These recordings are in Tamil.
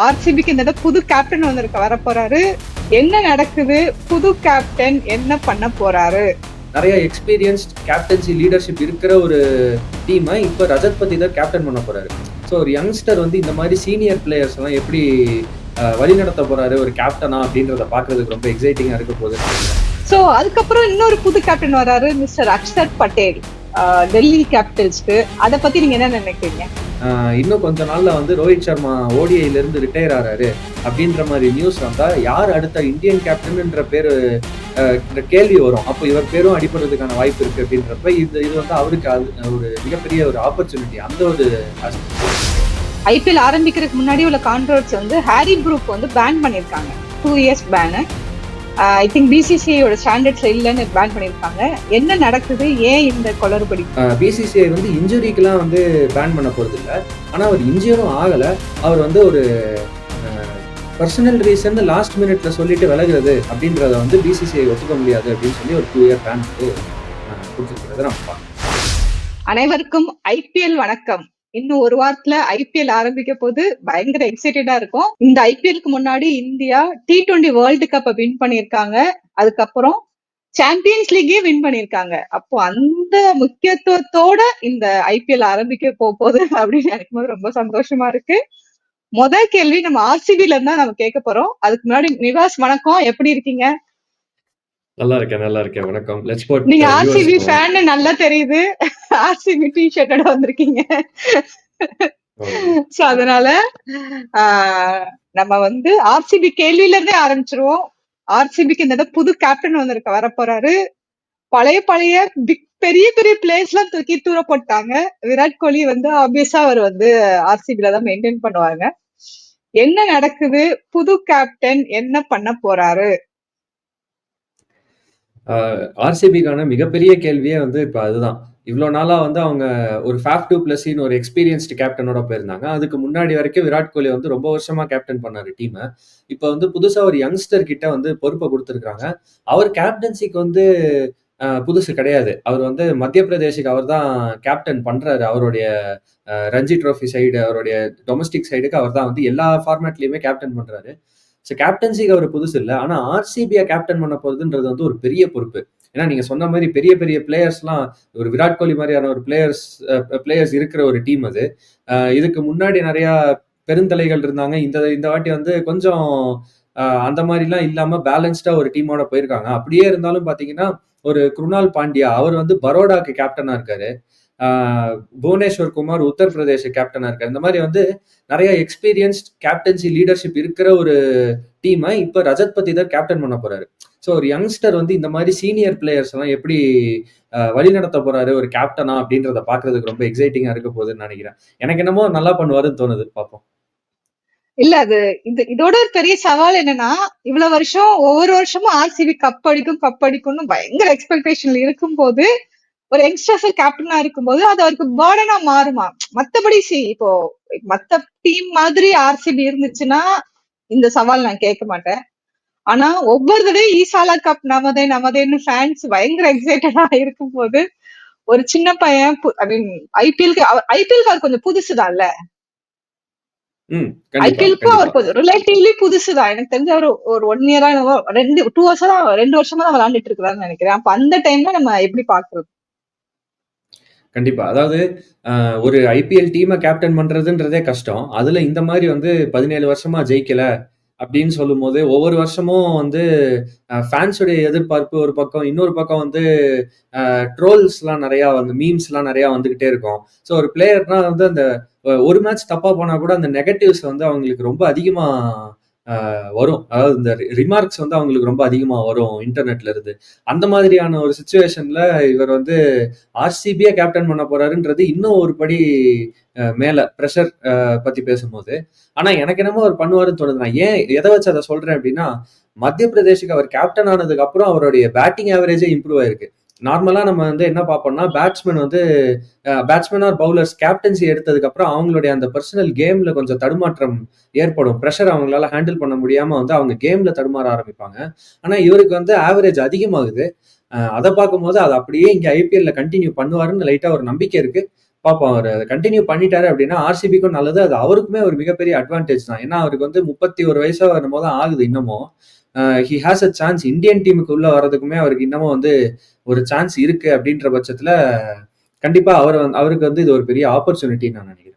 ஆர்சிபிக்கு இந்த தடவை புது கேப்டன் வர போறாரு. என்ன நடக்குது? புது கேப்டன் என்ன பண்ண போறாரு? நிறைய எக்ஸ்பீரியன்ஸ்ட் கேப்டன்சி லீடர்ஷிப் இருக்கிற ஒரு டீமை இப்போ ரஜத் பத்தி தான் கேப்டன் பண்ண போறாரு. ஸோ ஒரு யங்ஸ்டர் வந்து இந்த மாதிரி சீனியர் பிளேயர்ஸ் எல்லாம் எப்படி வழி நடத்த போறாரு ஒரு கேப்டனா அப்படின்றத பாக்குறதுக்கு ரொம்ப எக்ஸைட்டிங்கா இருக்க போகுது. ஸோ அதுக்கப்புறம் இன்னொரு புது கேப்டன் வராரு, மிஸ்டர் அக்ஷர் பட்டேல், டெல்லி கேபிட்டல்ஸ்க்கு. அதை பத்தி நீங்க என்ன நினைக்கிறீங்க? இன்னும் கொஞ்ச நாள்ல வந்து ரோஹித் சர்மா ஓடிஐல இருந்து ரிட்டையர் ஆறாரு அப்படின்ற மாதிரி நியூஸ் வந்தா யார் அடுத்த இந்தியன் கேப்டன்ன்ற பேரு கேள்வி வரும். அப்போ இவர் பேரும் அடிப்படுறதுக்கான வாய்ப்பு இருக்கு அப்படின்றப்ப இது வந்து அவருக்கு ஒரு மிகப்பெரிய ஒரு ஆப்பர்ச்சுனிட்டி. அந்த ஒரு ஐபிஎல் ஆரம்பிக்கிறதுக்கு முன்னாடி உள்ள கான்ட்ரோவர்சி வந்து ஹாரி ப்ரூக் வந்து பேன் பண்ணிருக்காங்க, 2 years பேனு. ஐ திங்க் பிசிசிஐயோட ஸ்டாண்டர்ட்ஸ்ல இல்லைன்னு பேன் பண்ணிருக்காங்க. என்ன நடக்குது? ஏன் இந்த குளறுபடி? பிசிசிஐ வந்து இன்ஜுரிக்கெல்லாம் வந்து பேன் பண்ண போறது இல்லை. ஆனா அவர் இன்ஜுரியும் ஆகல. அவர் வந்து ஒரு பர்சனல் ரீசன் லாஸ்ட் மினிட்ல சொல்லிட்டு விலகுறது அப்படின்றத வந்து பிசிசிஐ ஒத்துக்க முடியாது அப்படின்னு சொல்லி ஒரு 2 year பேன் கொடுத்துருக்கிறத நம்ம பார்க்கலாம். அனைவருக்கும் ஐபிஎல் வணக்கம். இன்னும் ஒரு வாரத்துல ஐபிஎல் ஆரம்பிக்க போது பயங்கர எக்ஸைட்டடா இருக்கும். இந்த ஐபிஎலுக்கு முன்னாடி இந்தியா T20 வேர்ல்டு கப்பை வின் பண்ணிருக்காங்க. அதுக்கப்புறம் சாம்பியன்ஸ் லீக்கே வின் பண்ணிருக்காங்க. அப்போ அந்த முக்கியத்துவத்தோட இந்த ஐபிஎல் ஆரம்பிக்க போகுது அப்படின்னு நினைக்கும் போது ரொம்ப சந்தோஷமா இருக்கு. முதல் கேள்வி நம்ம ஆர்சிபில இருந்தா நம்ம கேட்க போறோம். அதுக்கு முன்னாடி நிவாஸ் வணக்கம், எப்படி இருக்கீங்க? நல்லா இருக்கேன். வணக்கம். நீங்க ஆர்சிபி ஃபேன் நல்லா தெரியுது. ஆர்சிபி டி-ஷர்ட்டோட வந்திருக்கீங்க. சோ அதனால நம்ம வந்து ஆர்சிபி கேள்வியில இருந்தே ஆரம்பிச்சிருவோம். ஆர்சிபிக்கு இந்த புது கேப்டன் வர போறாரு. பழைய பெரிய பிளேயர்ஸ் எல்லாம் தூக்கி தூர போட்டாங்க. விராட் கோலி வந்து ஆப்வியஸா அவர் வந்து ஆர்சிபில தான் மெயின்டைன் பண்ணுவாங்க. என்ன நடக்குது? புது கேப்டன் என்ன பண்ண போறாரு? ஆர்சிபிக்கான மிகப்பெரிய கேள்வியே வந்து இப்போ அதுதான். இவ்வளோ நாளா வந்து அவங்க ஒரு ஃபேஃப் டூ பிளஸின்னு ஒரு எக்ஸ்பீரியன்ஸ்டு கேப்டனோட போயிருந்தாங்க. அதுக்கு முன்னாடி வரைக்கும் விராட் கோலி வந்து ரொம்ப வருஷமா கேப்டன் பண்ணாரு டீமை. இப்போ வந்து புதுசா ஒரு யங்ஸ்டர் கிட்ட வந்து பொறுப்பை கொடுத்துருக்காங்க. அவர் கேப்டன்சிக்கு வந்து புதுசு கிடையாது. அவர் வந்து மத்திய பிரதேசுக்கு அவர் தான் கேப்டன் பண்றாரு. அவருடைய ரஞ்சி ட்ரோஃபி சைடு, அவருடைய டொமஸ்டிக் சைடுக்கு அவர் தான் வந்து எல்லா ஃபார்மேட்லயுமே கேப்டன் பண்றாரு. ஸோ கேப்டன்சிக்கு அவர் புதுசு இல்லை. ஆனா ஆர்சிபியை கேப்டன் பண்ண போறதுன்றது வந்து ஒரு பெரிய பொறுப்பு. ஏன்னா நீங்க சொன்ன மாதிரி பெரிய பெரிய பிளேயர்ஸ்லாம் ஒரு விராட் கோலி மாதிரியான ஒரு பிளேயர்ஸ் இருக்கிற ஒரு டீம் அது. இதுக்கு முன்னாடி நிறைய பெருந்தலைகள் இருந்தாங்க. இந்த வாட்டி வந்து கொஞ்சம் அந்த மாதிரிலாம் இல்லாம பேலன்ஸ்டா ஒரு டீமோட போயிருக்காங்க. அப்படியே இருந்தாலும் பாத்தீங்கன்னா ஒரு குருணால் பாண்டியா அவர் வந்து பரோடாக்கு கேப்டனா இருக்காரு. புவனேஸ்வர் குமார் உத்தரப்பிரதேச கேப்டனா இருக்காரு. இந்த மாதிரி வந்து நிறைய எக்ஸ்பீரியன்ஸ்ட் கேப்டன்சி லீடர்ஷிப் இருக்கிற ஒரு டீமை இப்ப ரஜத் பத்தி தான் கேப்டன் பண்ண போறாரு. ஸோ ஒரு யங்ஸ்டர் வந்து இந்த மாதிரி சீனியர் பிளேயர்ஸ் எல்லாம் எப்படி வழி நடத்த போறாரு ஒரு கேப்டனா அப்படின்றத பாக்குறதுக்கு ரொம்ப எக்ஸைட்டிங்கா இருக்க போகுதுன்னு நினைக்கிறேன். எனக்கு என்னமோ நல்லா பண்ணுவாருன்னு தோணுது. பார்ப்போம். இல்ல அது இதோட ஒரு பெரிய சவால் என்னன்னா, இவ்வளவு வருஷம் ஒவ்வொரு வருஷமும் ஆர்சிபி கப் அடிக்கும்னு பயங்கர எக்ஸ்பெக்டேஷன்ல இருக்கும் போது ஒரு யங்ஸ்டர்ஸ் கேப்டனா இருக்கும்போது அது அவருக்கு பேர்டனா மாறுமா? மத்தபடி இப்போ மத்த டீம் மாதிரி ஆர்சிபி இருந்துச்சுன்னா இந்த சவால் நான் கேட்க மாட்டேன். ஆனா ஒவ்வொரு தடவையும் ஈசாலா கப் நமதேன்னு ஃபேன்ஸ் பயங்கர எக்ஸைட்டடா இருக்கும் போது ஒரு சின்ன பையன் ஐ மீன் ஐபிஎல்க்கு அவர் கொஞ்சம் புதுசுதான்ல. ஐபிஎல்க்கு அவர் கொஞ்சம் ரிலேட்டிவ்லி புதுசுதான். எனக்கு தெரிஞ்ச ஒரு 1 year 2 வருஷமா தான் விளையாண்டுட்டு இருக்கிறாருன்னு நினைக்கிறேன். அப்ப அந்த டைம்ல நம்ம எப்படி பாக்குறது? கண்டிப்பா. அதாவது ஒரு ஐபிஎல் டீமை கேப்டன் பண்றதுன்றதே கஷ்டம். அதுல இந்த மாதிரி வந்து 17 வருஷமா ஜெயிக்கல அப்படின்னு சொல்லும் போது ஒவ்வொரு வருஷமும் வந்து ஃபேன்ஸுடைய எதிர்பார்ப்பு ஒரு பக்கம், இன்னொரு பக்கம் வந்து ட்ரோல்ஸ் எல்லாம் நிறைய வந்து மீம்ஸ் எல்லாம் நிறைய வந்துகிட்டே இருக்கும். ஸோ ஒரு பிளேயர்னா வந்து அந்த ஒரு மேட்ச் தப்பா போனா கூட அந்த நெகட்டிவ்ஸ் வந்து அவங்களுக்கு ரொம்ப அதிகமா வரும். அதாவது இந்த ரிமார்க்ஸ் வந்து அவங்களுக்கு ரொம்ப அதிகமா வரும் இன்டர்நெட்ல இருந்து. அந்த மாதிரியான ஒரு சிச்சுவேஷன்ல இவர் வந்து ஆர்சிபியை கேப்டன் பண்ண போறாருன்றது இன்னும் ஒரு படி மேல ப்ரெஷர் பத்தி பேசும்போது. ஆனா எனக்கு என்னமோ அவர் பண்ணுவாருன்னு தோணுது. நான் ஏன் எதை வச்சு அதை சொல்றேன் அப்படின்னா, மத்திய பிரதேசுக்கு அவர் கேப்டன் ஆனதுக்கு அப்புறம் அவருடைய பேட்டிங் ஆவரேஜே இம்ப்ரூவ் ஆயிருக்கு. நார்மலா நம்ம வந்து என்ன பார்ப்போம்னா பேட்ஸ்மேன் ஆர் பவுலர்ஸ் கேப்டன்சி எடுத்ததுக்கு அப்புறம் அவங்களுடைய அந்த பர்சனல் கேம்ல கொஞ்சம் தடுமாற்றம் ஏற்படும். ப்ரெஷர் அவங்களால ஹேண்டில் பண்ண முடியாம வந்து அவங்க கேம்ல தடுமாற ஆரம்பிப்பாங்க. ஆனா இவருக்கு வந்து ஆவரேஜ் அதிகமாகுது. அதை பார்க்கும்போது அதை அப்படியே இங்க ஐபிஎல்ல கண்டினியூ பண்ணுவாருன்னு லைட்டா ஒரு நம்பிக்கை இருக்கு. பார்ப்போம். அவரு அத கன்டின்யூ பண்ணிட்டாரு அப்படின்னா, ஆர்சிபிக்கும் நல்லது. அது அவருக்குமே ஒரு மிகப்பெரிய அட்வான்டேஜ் தான். ஏன்னா, அவருக்கு வந்து 31 வயசோ என்னமோ தான் ஆகுது இன்னமும். He has a chance Indian டீமுக்கு உள்ள வர்றதுக்குமே அவருக்கு இன்னமும் வந்து ஒரு சான்ஸ் இருக்கு அப்படின்ற பட்சத்துல, கண்டிப்பா அவருக்கு வந்து இது ஒரு பெரிய ஆப்பர்ச்சுனிட்டின்னு நான் நினைக்கிறேன்.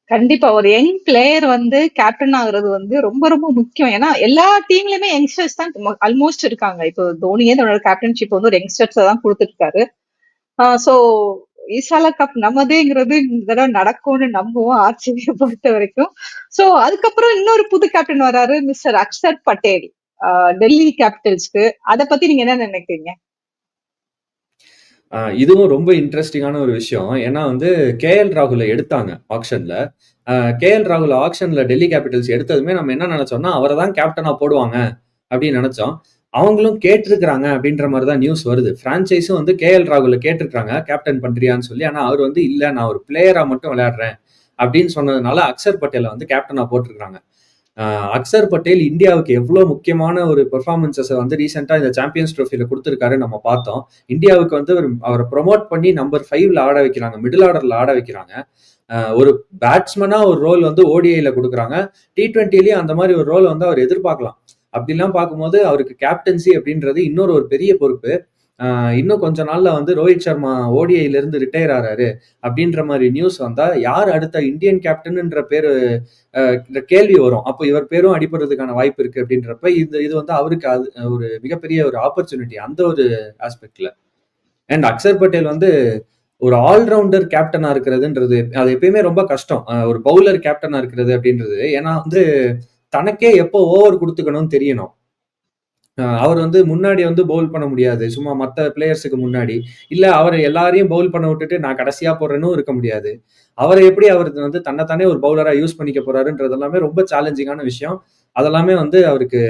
கண்டிப்பா ஒரு யங் பிளேயர் வந்து கேப்டன் ஆகுறது வந்து ரொம்ப ரொம்ப முக்கியம். ஏன்னா எல்லா டீம்லயுமே யங்ஸ்டர்ஸ் தான் ஆல்மோஸ்ட் இருக்காங்க. இப்போ தோனியே தன்னோட கேப்டன்ஷிப் வந்து ஒரு யங்ஸ்டர்ஸ் தான் கொடுத்துருக்காரு. சோ ஈசாலா கப் நமதேங்கிறது இந்த தடவை நடக்கும்னு நம்புவோம் ஆர்சிபியை பொறுத்த வரைக்கும். சோ அதுக்கப்புறம் இன்னொரு புது கேப்டன் வராரு மிஸ்டர் அக்ஷர் பட்டேல், டெல்லி கேபிட்டல்ஸ்க்கு. அத பத்தி நீங்க என்ன நினைக்கிறீங்க? இதுவும் ரொம்ப இன்ட்ரஸ்டிங்கான ஒரு விஷயம். ஏன்னா வந்து கேஎல் ராகுல எடுத்தாங்க ஆக்ஷன்ல. கேஎல் ராகுல் ஆக்ஷன்ல டெல்லி கேபிட்டல்ஸ் எடுத்ததுமே நம்ம என்ன நினைச்சோம்னா, அவர தான் கேப்டனா போடுவாங்க அப்படின்னு நினைச்சோம். அவங்களும் கேட்டிருக்கிறாங்க அப்படின்ற மாரி தான் நியூஸ் வருது. பிரான்சைஸும் வந்து கேஎல் ராகுல கேட்டிருக்காங்க, கேப்டன் பண்றியான்னு சொல்லி. ஆனா அவர் வந்து இல்ல நான் ஒரு பிளேயரா மட்டும் விளையாடுறேன் அப்படின்னு சொன்னதுனால அக்ஷர் பட்டேல வந்து கேப்டனா போட்டிருக்காங்க. அக்ஷர் பட்டேல் இந்தியாவுக்கு எவ்வளோ முக்கியமான ஒரு பெர்ஃபார்மன்ஸஸ வந்து ரீசென்ட்டா இந்த சாம்பியன்ஸ் ட்ரோஃபில குடுத்திருக்காரு நம்ம பார்த்தோம். இந்தியாவுக்கு வந்து அவர ப்ரமோட் பண்ணி நம்பர் 5ல ஆட வைக்கிறாங்க. மிடில் ஆர்டர்ல ஆட வைக்கிறாங்க. ஒரு பேட்ஸ்மேனா ஒரு ரோல் வந்து ஓடிஐல குடுக்குறாங்க. டி20லயும் அந்த மாரி ஒரு ரோல் வந்து அவர் எதிர்பார்க்கலாம். அப்படிலாம் பார்க்கும்போது அவருக்கு கேப்டன்சி அப்படின்றது இன்னொரு ஒரு பெரிய பொறுப்பு. இன்னும் கொஞ்ச நாள்ல வந்து ரோஹித் சர்மா ஓடிஐல இருந்து ரிட்டயர் ஆறாரு அப்படின்ற மாரி நியூஸ் வந்தா, யார் அடுத்த இந்தியன் கேப்டன்ன்ற பேரு இந்த கேள்வி வரும். அப்போ இவர் பேரும் அடிபடுறதுக்கான வாய்ப்பு இருக்கு அப்படின்றப்ப, இது வந்து அவருக்கு அது ஒரு மிகப்பெரிய ஒரு ஆப்பர்ச்சுனிட்டி அந்த ஒரு ஆஸ்பெக்ட்ல. அண்ட் அக்ஷர் பட்டேல் வந்து ஒரு ஆல்ரவுண்டர் கேப்டனா இருக்கிறதுன்றது, அது எப்பயுமே ரொம்ப கஷ்டம். ஒரு பவுலர் கேப்டனா இருக்கிறது அப்படின்றது. ஏன்னா வந்து தனக்கே எப்போ ஓவர் குடுத்துக்கணும்னு தெரியணும். அவர் வந்து முன்னாடி வந்து பவுல் பண்ண முடியாது. சும்மா மத்த பிளேயர்ஸ்க்கு முன்னாடி. இல்ல அவர எல்லாரையும் பவுல் பண்ண விட்டுட்டு நான் கடைசியா போடுறேன்னும் இருக்க முடியாது. அவர எப்படி அவரு வந்து தன்ன தானே ஒரு பவுலரா யூஸ் பண்ணிக்க போறாருன்றது எல்லாமே ரொம்ப சேலஞ்சிங்கான விஷயம். அதெல்லாமே வந்து அவருக்கு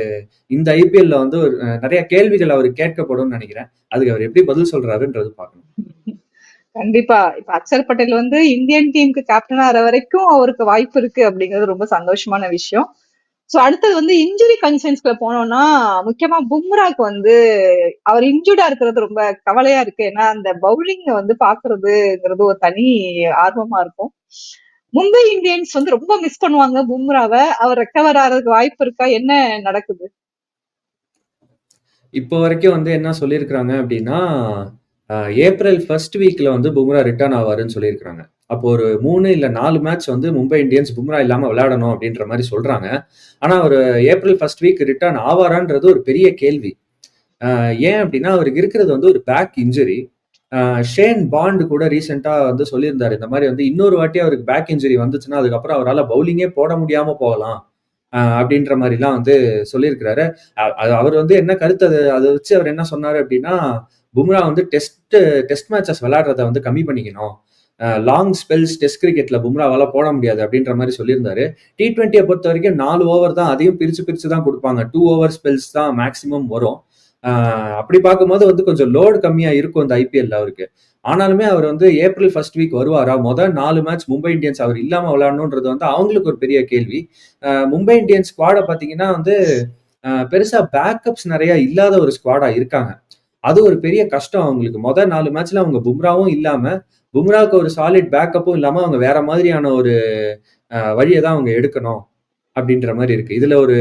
இந்த ஐபிஎல்ல வந்து ஒரு நெறைய கேள்விகள் அவருக்கு கேட்கப்படும்னு நெனைக்கிறேன். அதுக்கு அவர் எப்படி பதில் சொல்றாருன்றது பார்க்கணும். கண்டிப்பா. இப்ப அக்ஷர் பட்டேல் வந்து இந்தியன் டீமுக்கு கேப்டன் ஆற வரைக்கும் அவருக்கு வாய்ப்பு இருக்கு அப்படிங்கிறது ரொம்ப சந்தோஷமான விஷயம். சோ அடுத்தது வந்து இன்ஜுரி கன்சர்ன்ஸ்குள்ள போனோம்னா, முக்கியமா பும்ராக்கு வந்து அவர் இன்ஜூர்டா இருக்கிறது ரொம்ப கவலையா இருக்கு. ஏன்னா அந்த பவுலிங் வந்து பாக்குறதுங்கிறது ஒரு தனி ஆர்வமா இருக்கும். மும்பை இந்தியன்ஸ் வந்து ரொம்ப மிஸ் பண்ணுவாங்க பும்ராவ. அவர் ரெக்கவர் ஆறதுக்கு வாய்ப்பு இருக்கா? என்ன நடக்குது? இப்போ வரைக்கும் வந்து என்ன சொல்லியிருக்கிறாங்க அப்டின்னா, ஏப்ரல் 1 வீக்ல வந்து பும்ரா ரிட்டர்ன் ஆவாருன்னு சொல்லியிருக்கிறாங்க. அப்போ ஒரு 3 இல்ல 4 மேட்ச் வந்து மும்பை இந்தியன்ஸ் பும்ரா இல்லாம விளையாடணும் அப்டின்ற மாரி சொல்றாங்க. ஆனா அவரு ஏப்ரல் 1 வீக் ரிட்டர்ன் ஆவாரான்றது ஒரு பெரிய கேள்வி. ஏன் அப்டின்னா, அவருக்கு இருக்கிறது வந்து ஒரு பேக் இன்ஜுரி. ஷேன் பாண்ட் கூட ரீசென்ட்டா வந்து சொல்லியிருந்தாரு. இந்த மாரி வந்து இன்னொரு வாட்டி அவருக்கு பேக் இன்ஜுரி வந்துச்சுன்னா, அதுக்கப்புறம் அவரால பவுலிங்கே போட முடியாம போகலாம். அப்படின்ற மாரிலாம் வந்து சொல்லியிருக்கிறாரு. அவர் வந்து என்ன கருத்து அத வச்சு அவர் என்ன சொன்னாரு அப்படின்னா, பும்ரா வந்து டெஸ்ட் மேட்சஸ் விளையாடுறத வந்து கம்மி பண்ணிக்கணும். லாங் ஸ்பெல்ஸ் டெஸ்ட் கிரிக்கெட்ல பும்ராவால போட முடியாது அப்படின்ற மாரி சொல்லியிருந்தாரு. டி20ய பொறுத்தவரைக்கும் 4 ஓவர் தான். அதையும் பிரிச்சு பிரிச்சு தான் குடுப்பாங்க. 2 ஓவர் ஸ்பெல்ஸ் தான் மேக்ஸிமம் வரும். அ அப்படி பார்க்கும்போது வந்து கொஞ்சம் லோட் கம்மியா இருக்கும் இந்த ஐபிஎல்ல அவருக்கு. ஆனாலுமே அவர் வந்து ஏப்ரல் 1 வீக் வருவாரா? 4 மேட்ச் மும்பை இந்தியன்ஸ் அவர் இல்லாம விளையாடணும்ன்றது வந்து அவங்களுக்கு ஒரு பெரிய கேள்வி. மும்பை இந்தியன்ஸ் ஸ்குவாட பார்த்தீங்கன்னா வந்து, பெருசா பேக்கப்ஸ் நெறைய இல்லாத ஒரு ஸ்குவாடா இருக்காங்க. அது ஒரு பெரிய கஷ்டம் அவங்களுக்கு. 4 மேட்ச்ல அவங்க பும்ராவும் இல்லாம, பும்ராவுக்கு ஒரு சாலிட் பேக்கப்பும் இல்லாம, அவங்க வேற மாதிரியான ஒரு வழிய தான் அவங்க எடுக்கணும், அப்படின்ற மாரி இருக்கு. இதுல ஒரு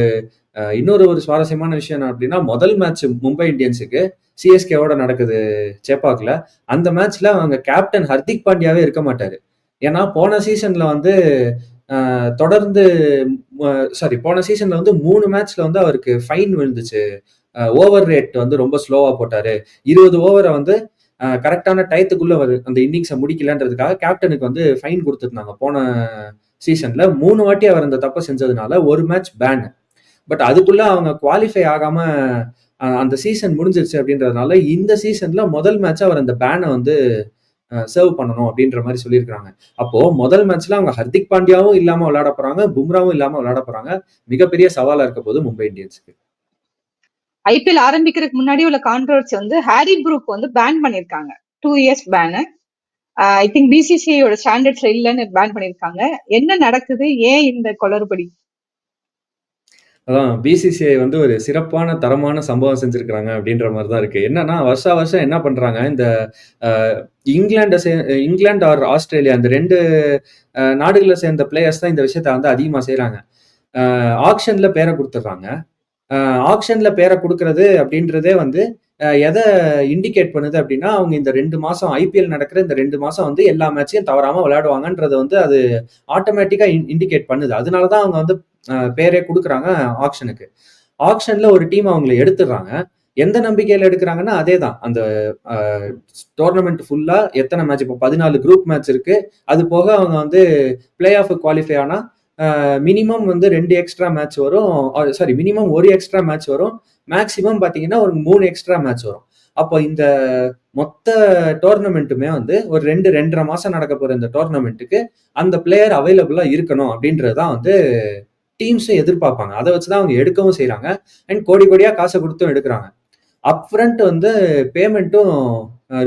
இன்னொரு ஒரு சுவாரஸ்யமான விஷயம் என்ன அப்படின்னா, முதல் மேட்ச் மும்பை இந்தியன்ஸுக்கு சிஎஸ்கேவோட நடக்குது சேப்பாக்ல. அந்த மேட்ச்ல அவங்க கேப்டன் ஹர்திக் பாண்டியாவே இருக்க மாட்டாரு. ஏன்னா, போன சீசன்ல வந்து தொடர்ந்து போன சீசன்ல வந்து 3 மேட்ச்ல வந்து அவருக்கு ஃபைன் விழுந்துச்சு. ஓவர் ரேட் வந்து ரொம்ப ஸ்லோவா போட்டாரு. 20 ஓவர வந்து கரெக்ட்டான டயத்துக்குள்ள அந்த இன்னிங்ஸ முடிக்கலன்றதுக்காக கேப்டனுக்கு வந்து ஃபைன் குடுத்திருந்தாங்க. போன சீசன்ல 3 வாட்டி அவர் அந்த தப்ப செஞ்சதுனால 1 மேட்ச் பேன். பட் அதுக்குள்ள அவங்க குவாலிஃபை ஆகாம அந்த சீசன் முடிஞ்சிருச்சு அப்படின்றதுனால, இந்த சீசன்ல முதல் மேட்ச் அவர் அந்த பேன வந்து சர்வ் பண்ணணும் அப்படின்ற மாரி சொல்லியிருக்காங்க. அப்போ முதல் மேட்ச்ல அவங்க ஹர்திக் பாண்டியாவும் இல்லாம விளையாட போறாங்க. பும்ராவும் இல்லாம விளையாட போறாங்க. மிகப்பெரிய சவாலா இருக்க போகுது மும்பை இந்தியன்ஸ்க்கு. ஐபிஎல் ஆரம்பிக்கிறதுக்கு முன்னாடி உள்ள கான்ட்ரோவர்சி வந்து ஹாரி ப்ரூக் வந்து பேன் பண்ணிருக்காங்க. 2 இயர்ஸ் பேனு. ஐ திங்க் பிசிசிஐயோட ஸ்டாண்டர்ட்ஸ்ல இல்லன்னு பேன் பண்ணிருக்காங்க. என்ன நடக்குது? ஏன் இந்த குளறுபடி? அதான் பிசிசிஐ வந்து ஒரு சிறப்பான தரமான சம்பவம் செஞ்சிருக்கிறாங்க அப்படின்ற மாதிரி தான் இருக்கு. என்னன்னா வருஷா வருஷம் என்ன பண்றாங்க, இந்த இங்கிலாந்து ஆர் ஆஸ்திரேலியா இந்த ரெண்டு நாடுகளை சேர்ந்த பிளேயர்ஸ் தான் இந்த விஷயத்த வந்து அதிகமா செய்யறாங்க. ஆக்ஷன்ல பேரை கொடுத்துட்றாங்க. ஆக்ஷன்ல பேரை கொடுக்கறது அப்படின்றதே வந்து எதை இண்டிகேட் பண்ணுது அப்படின்னா, அவங்க இந்த 2 மாசம் ஐபிஎல் நடக்கிற இந்த 2 மாசம் வந்து எல்லா மேட்சையும் தவறாம விளையாடுவாங்கன்றத வந்து அது ஆட்டோமேட்டிக்கா இண்டிகேட் பண்ணுது. அதனாலதான் அவங்க வந்து பேரே கொடுக்குறாங்க ஆக்ஷனுக்கு. ஆக்ஷன்ல ஒரு டீம் அவங்களை எடுத்துடுறாங்க. எந்த நம்பிக்கையில எடுக்கிறாங்கன்னா அதேதான். அந்த டோர்னமெண்ட் ஃபுல்லா எத்தனை மேட்ச், இப்போ 14 குரூப் மேட்ச் இருக்கு. அது போக அவங்க வந்து பிளே ஆஃப் குவாலிஃபை ஆனா மினிமம் வந்து 2 எக்ஸ்ட்ரா மேட்ச் வரும். சாரி, மினிமம் 1 எக்ஸ்ட்ரா மேட்ச் வரும். மேக்சிமம் பாத்தீங்கன்னா ஒரு 3 எக்ஸ்ட்ரா மேட்ச் வரும். அப்போ இந்த மொத்த டோர்னமெண்ட்டுமே வந்து ஒரு 2-2.5 மாசம் நடக்க போற இந்த டோர்னமெண்ட்டுக்கு அந்த பிளேயர் அவைலபிளா இருக்கணும் அப்படின்றதுதான் வந்து டீம்ஸும் எதிர்பார்ப்பாங்க. அதை வச்சுதான் அவங்க எடுக்கவும் செய்யறாங்க. அண்ட் கோடி கோடியா காசை கொடுத்தும் எடுக்கிறாங்க. அப்ஃப்ரண்ட் வந்து பேமெண்ட்டும்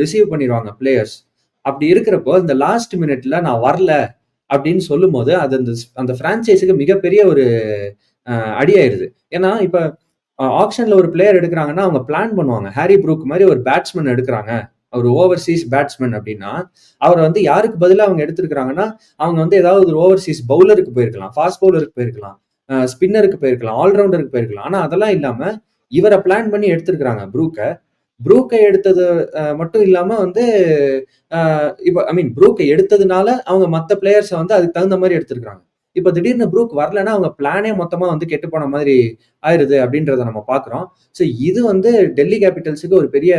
ரிசீவ் பண்ணிடுவாங்க பிளேயர்ஸ். அப்படி இருக்கிறப்போ இந்த லாஸ்ட் மினிட்ல நான் வரல அப்படின்னு சொல்லும் போது அது அந்த பிரான்ச்சைஸுக்கு மிகப்பெரிய ஒரு அடியாயிருது. ஏன்னா இப்ப ஆக்ஷன்ல ஒரு பிளேயர் எடுக்கிறாங்கன்னா அவங்க பிளான் பண்ணுவாங்க. ஹாரி ப்ரூக் மாதிரி ஒரு பேட்ஸ்மேன் எடுக்கிறாங்க, ஒரு ஓவர்சீஸ் பேட்ஸ்மேன் அப்படின்னா அவரை வந்து யாருக்கு பதிலாக அவங்க எடுத்திருக்கிறாங்கன்னா, அவங்க வந்து ஏதாவது ஒரு ஓவர்சீஸ் பவுலருக்கு போயிருக்கலாம், ஃபாஸ்ட் பவுலருக்கு போயிருக்கலாம், ஸ்பின்னருக்கு போயிருக்கலாம், ஆல்ரவுண்டருக்கு போயிருக்கலாம். ஆனா அதெல்லாம் இல்லாம இவரை பிளான் பண்ணி எடுத்திருக்கிறாங்க ப்ரூக்கை எடுத்தது மட்டும் இல்லாம வந்து இப்போ ஐ மீன் ப்ரூக்கை எடுத்ததுனால அவங்க மற்ற பிளேயர்ஸை வந்து அதுக்கு தகுந்த மாதிரி எடுத்திருக்காங்க. இப்போ திடீர்னு ப்ரூக் வரலன்னா அவங்க பிளானே மொத்தமா வந்து கெட்டு போன மாதிரி ஆயிருது அப்படின்றத நம்ம பாக்குறோம். ஸோ இது வந்து டெல்லி கேபிட்டல்ஸுக்கு ஒரு பெரிய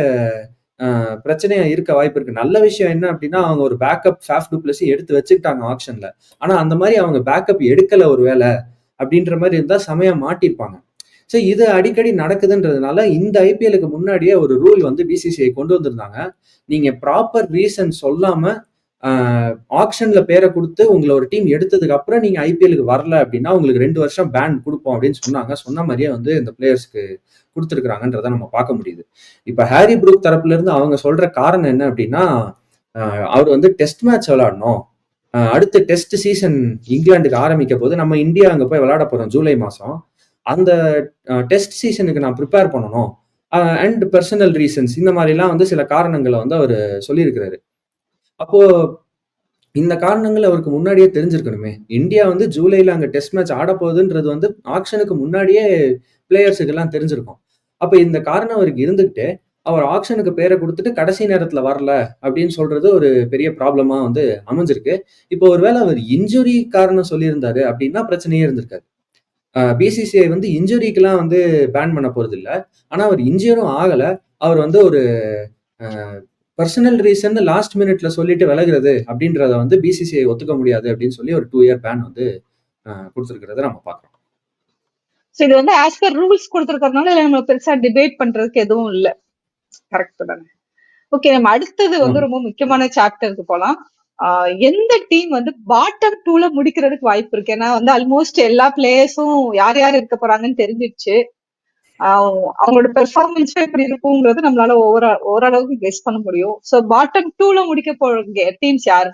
பிரச்சனையா இருக்க வாய்ப்பு இருக்கு. நல்ல விஷயம் என்ன அப்படின்னா, அவங்க ஒரு பேக்கப் ஃபேஃப் டு பிளஸி எடுத்து வச்சுக்கிட்டாங்க ஆக்ஷன்ல. ஆனா அந்த மாதிரி அவங்க பேக்கப் எடுக்கல ஒரு வேலை அப்படின்ற மாதிரி இருந்தா செமையா மாட்டிருப்பாங்க. ஸோ இது அடிக்கடி நடக்குதுன்றதுனால இந்த ஐபிஎலுக்கு முன்னாடியே ஒரு ரூல் வந்து பிசிசிஐ கொண்டு வந்திருந்தாங்க. நீங்க ப்ராப்பர் ரீசன் சொல்லாம ஆக்ஷன்ல பேரை கொடுத்து உங்களை ஒரு டீம் எடுத்ததுக்கு அப்புறம் நீங்க ஐபிஎலுக்கு வரல அப்படின்னா உங்களுக்கு 2 வருஷம் பேன் கொடுப்போம் அப்படின்னு சொன்னாங்க. சொன்ன மாதிரியே வந்து இந்த பிளேயர்ஸ்க்கு கொடுத்துருக்காங்கன்றத நம்ம பார்க்க முடியுது. இப்ப ஹாரி ப்ரூக் தரப்புல இருந்து அவங்க சொல்ற காரணம் என்ன அப்படின்னா, அவர் வந்து டெஸ்ட் மேட்ச் விளையாடணும். அடுத்த டெஸ்ட் சீசன் இங்கிலாந்துக்கு ஆரம்பிக்க போது நம்ம இந்தியா அங்க போய் விளையாட போறோம் ஜூலை மாசம். அந்த டெஸ்ட் சீசனுக்கு நான் ப்ரிப்பேர் பண்ணணும் அண்ட் பர்சனல் ரீசன்ஸ் இந்த மாதிரிலாம் வந்து சில காரணங்களை வந்து அவர் சொல்லியிருக்கிறாரு. அப்போ இந்த காரணங்கள் அவருக்கு முன்னாடியே தெரிஞ்சிருக்கணுமே. இந்தியா வந்து ஜூலைல அங்க டெஸ்ட் மேட்ச் ஆட போகுதுன்றது வந்து ஆக்ஷனுக்கு முன்னாடியே பிளேயர்ஸுக்கு எல்லாம் தெரிஞ்சிருக்கும். அப்ப இந்த காரணம் அவருக்கு இருந்துகிட்டு அவர் ஆக்ஷனுக்கு பேரை கொடுத்துட்டு கடைசி நேரத்துல வரல அப்படின்னு சொல்றது ஒரு பெரிய ப்ராப்ளமா வந்து அமைஞ்சிருக்கு. இப்போ ஒருவேளை அவர் இன்ஜுரி காரணம் சொல்லியிருந்தாரு அப்படின்னா பிரச்சனையே இருந்திருக்காது. பிசிசிஐ வந்து இன்ஜுரிக்கெல்லாம் வந்து பேன் பண்ண போறது இல்ல. ஆனா அவர் இன்ஜுரியும் ஆகல. அவர் வந்து ஒரு பர்சனல் ரீசன் லாஸ்ட் மினிட்ல சொல்லிட்டு விலகுறது அப்படின்றத வந்து பிசிசிஐ ஒத்துக்க முடியாது அப்படின்னு சொல்லி ஒரு 2 இயர் பேன் வந்து கொடுத்துருக்கிறத நம்ம பாக்குறோம். இது வந்து ஆஸ் பர் ரூல்ஸ் கொடுத்துருக்கறதுனால நம்ம பெருசா டிபேட் பண்றதுக்கு எதுவும் இல்ல. கரெக்ட் தானே? ஓகே, நம்ம அடுத்தது வந்து ரொம்ப முக்கியமான சாப்டருக்கு போலாம். எந்த டீம் வந்து பாட்டம் 2ல முடிக்கிறதுக்கு வாய்ப்பு இருக்கு? ஏன்னா வந்து ஆல்மோஸ்ட் எல்லா பிளேயர்ஸும் யார் யார் இருக்க போறாங்கன்னு தெரிஞ்சிடுச்சு. அவங்களோட பெர்ஃபார்மன்ஸ் எப்படி இருக்குங்கிறது நம்மளால ஓரளவுக்கு கெஸ் பண்ண முடியும். சோ பாட்டம் 2ல முடிக்க போற டீம்ஸ் யாரு?